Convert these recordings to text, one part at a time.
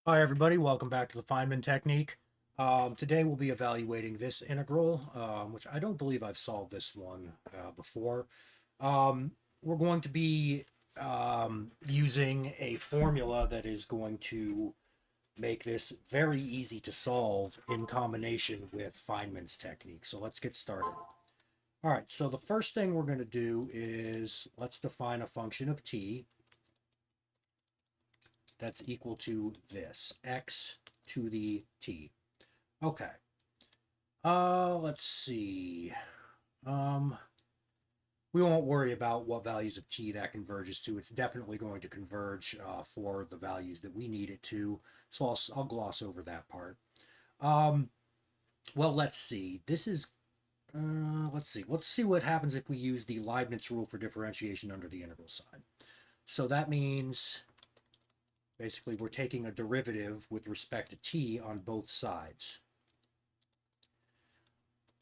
Hi everybody, welcome back to the Feynman technique. Today we'll be evaluating this integral, which I don't believe I've solved this one before. We're going to be using a formula that is going to make this very easy to solve in combination with Feynman's technique. So let's get started. All right, so the first thing we're going to do is let's define a function of t that's equal to this, x to the t. Okay. Let's see. Um, we won't worry about what values of t that converges to. It's definitely going to converge for the values that we need it to. So I'll gloss over that part. Um, well, let's see. This is, let's see. Let's see what happens if we use the Leibniz rule for differentiation under the integral sign. So that means basically we're taking a derivative with respect to t on both sides.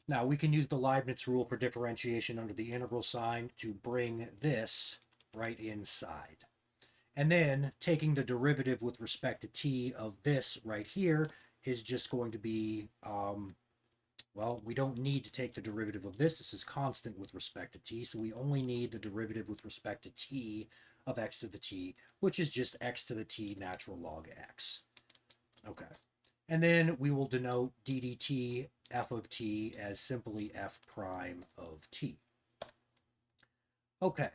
Now we can use the Leibniz rule for differentiation under the integral sign to bring this right inside. And then taking the derivative with respect to t of this right here is just going to be, well, we don't need to take the derivative of this. This is constant with respect to t, so we only need the derivative with respect to t of x to the t, which is just x to the t natural log x. Okay. And then we will denote d dt f of t as simply f prime of t. Okay,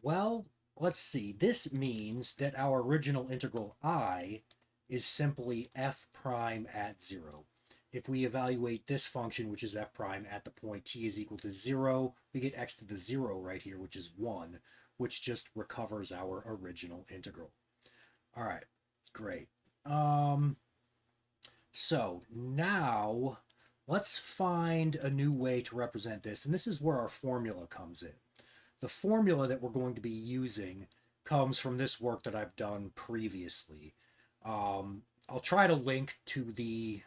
well, let's see. This means that our original integral I is simply f prime at 0. If we evaluate this function, which is f prime at the point t is equal to 0, we get x to the 0 right here, which is 1, which just recovers our original integral. All right, great. So now let's find a new way to represent this. And this is where our formula comes in. The formula that we're going to be using comes from this work that I've done previously. I'll try to link to the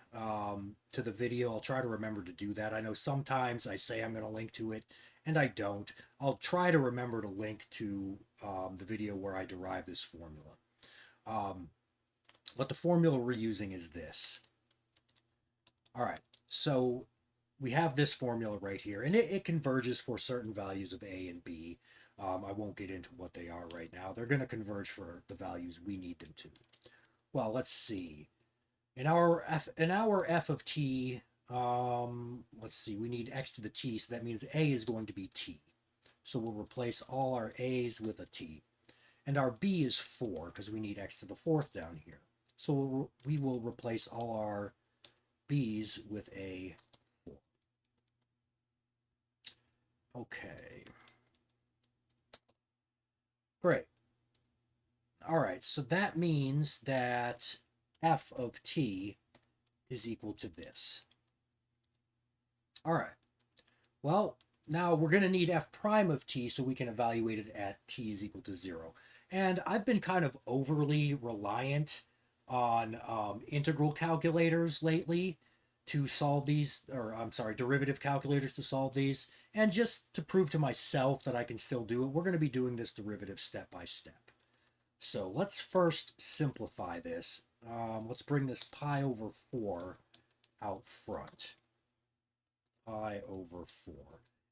video. I'll try to remember to do that. I know sometimes I say I'm going to link to it and I don't. I'll try to remember to link to the video where I derive this formula. Um, but the formula we're using is this. All right, so we have this formula right here, and it converges for certain values of a and b. I won't get into what they are right now. They're going to converge for the values we need them to. Well, let's see. In our f of t, let's see. We need x to the t, so that means a is going to be t. So we'll replace all our a's with a t, and our b is 4 because we need x to the fourth down here. So we will replace all our b's with a 4. Okay, great. All right, so that means that f of t is equal to this. All right, well, now we're going to need f prime of t so we can evaluate it at t is equal to 0. And I've been kind of overly reliant on integral calculators lately to solve these, or I'm sorry, derivative calculators to solve these. And just to prove to myself that I can still do it, we're going to be doing this derivative step by step. So let's first simplify this. Let's bring this pi over 4 out front. Pi over 4.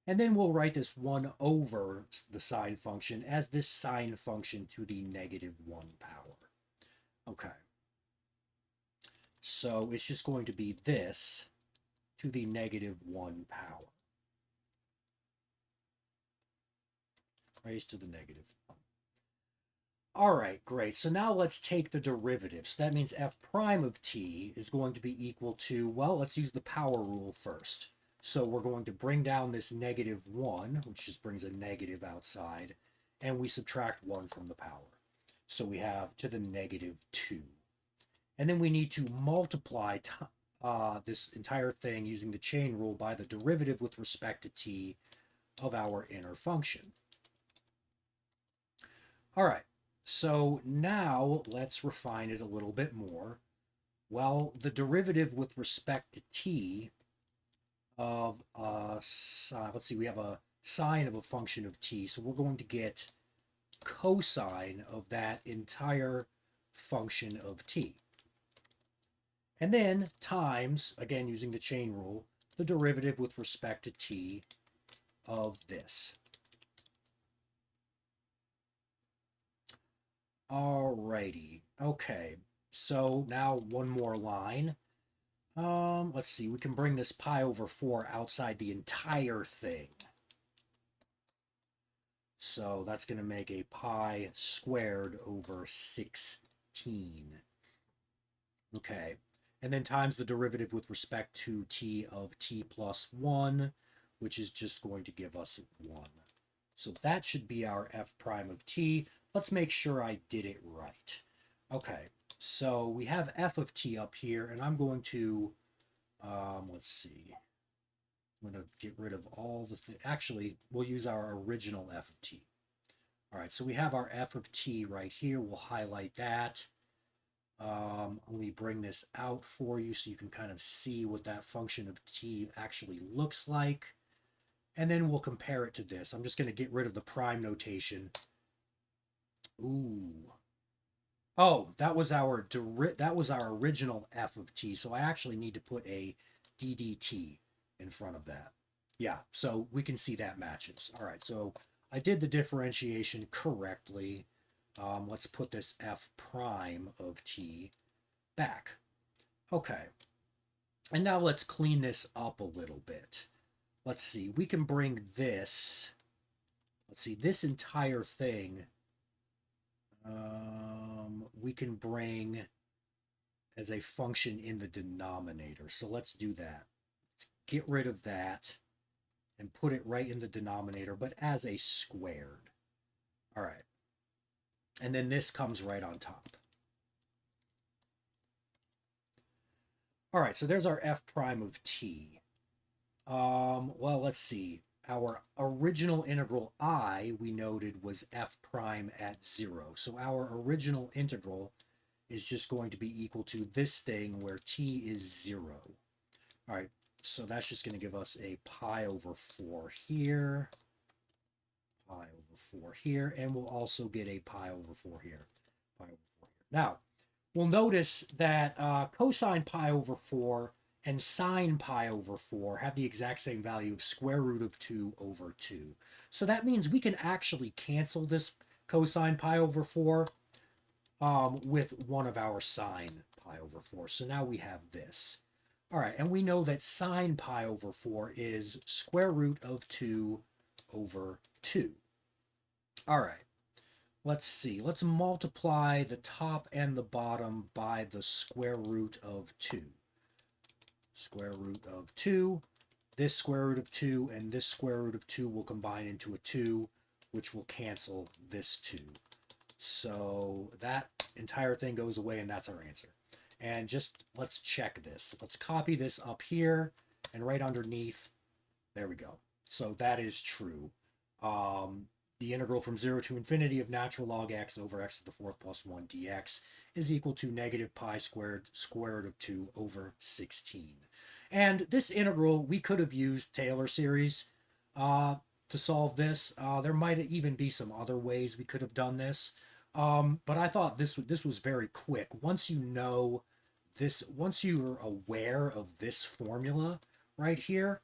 And then we'll write this 1 over the sine function as this sine function to the negative 1 power. Okay. So it's just going to be this to the negative 1 power. Raised to the negative 1. All right, great. So now let's take the derivative. So that means f prime of t is going to be equal to, well, let's use the power rule first. So we're going to bring down this negative 1, which just brings a negative outside, and we subtract 1 from the power. So we have to the negative 2. And then we need to multiply this entire thing using the chain rule by the derivative with respect to t of our inner function. All right, so now let's refine it a little bit more. Well, the derivative with respect to t of let's see, we have a sine of a function of t, so we're going to get cosine of that entire function of t. And then times, again using the chain rule, the derivative with respect to t of this. Alrighty. Okay. So now one more line. Let's see. We can bring this pi over 4 outside the entire thing. So that's going to make a pi squared over 16. Okay. And then times the derivative with respect to t of t plus 1, which is just going to give us 1. So that should be our f prime of t. Let's make sure I did it right. Okay, so we have f of t up here, and I'm going to, let's see. I'm going to get rid of all the things. Actually, we'll use our original f of t. All right, so we have our f of t right here. We'll highlight that. Let me bring this out for you so you can kind of see what that function of t actually looks like. And then we'll compare it to this. I'm just going to get rid of the prime notation. Ooh. Oh, that was our original f of t. So I actually need to put a ddt in front of that. Yeah, so we can see that matches. All right, so I did the differentiation correctly. Let's put this f prime of t back. Okay. And now let's clean this up a little bit. Let's see. We can bring this. Let's see. This entire thing. We can bring as a function in the denominator. So let's do that. Let's get rid of that and put it right in the denominator, but as a squared. All right. And then this comes right on top. All right, so there's our f prime of t. Well, let's see. Our original integral I, we noted, was f prime at 0. So our original integral is just going to be equal to this thing where t is 0. All right, so that's just going to give us a pi over 4 here, pi over 4 here, and we'll also get a pi over 4 here, pi over 4 here. Now, we'll notice that cosine pi over 4 and sine pi over 4 have the exact same value of square root of 2 over 2. So that means we can actually cancel this cosine pi over 4 with one of our sine pi over 4. So now we have this. All right, and we know that sine pi over 4 is square root of 2 over 2. All right. Let's see. Let's multiply the top and the bottom by the square root of 2. Square root of 2. This square root of 2 and this square root of 2 will combine into a 2, which will cancel this 2. So that entire thing goes away, and that's our answer. And just let's check this. Let's copy this up here and right underneath. There we go. So that is true. The integral from 0 to infinity of natural log x over x to the 4th plus 1 dx is equal to negative pi squared square root of 2 over 16. And this integral, we could have used Taylor series to solve this. There might even be some other ways we could have done this. But I thought this was very quick. Once you know this, once you're aware of this formula right here,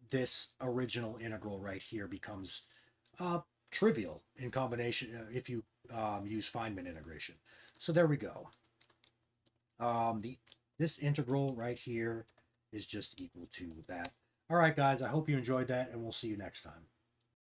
this original integral right here becomes trivial in combination if you use Feynman integration. So there we go. This integral right here is just equal to that. All right, guys, I hope you enjoyed that, and we'll see you next time.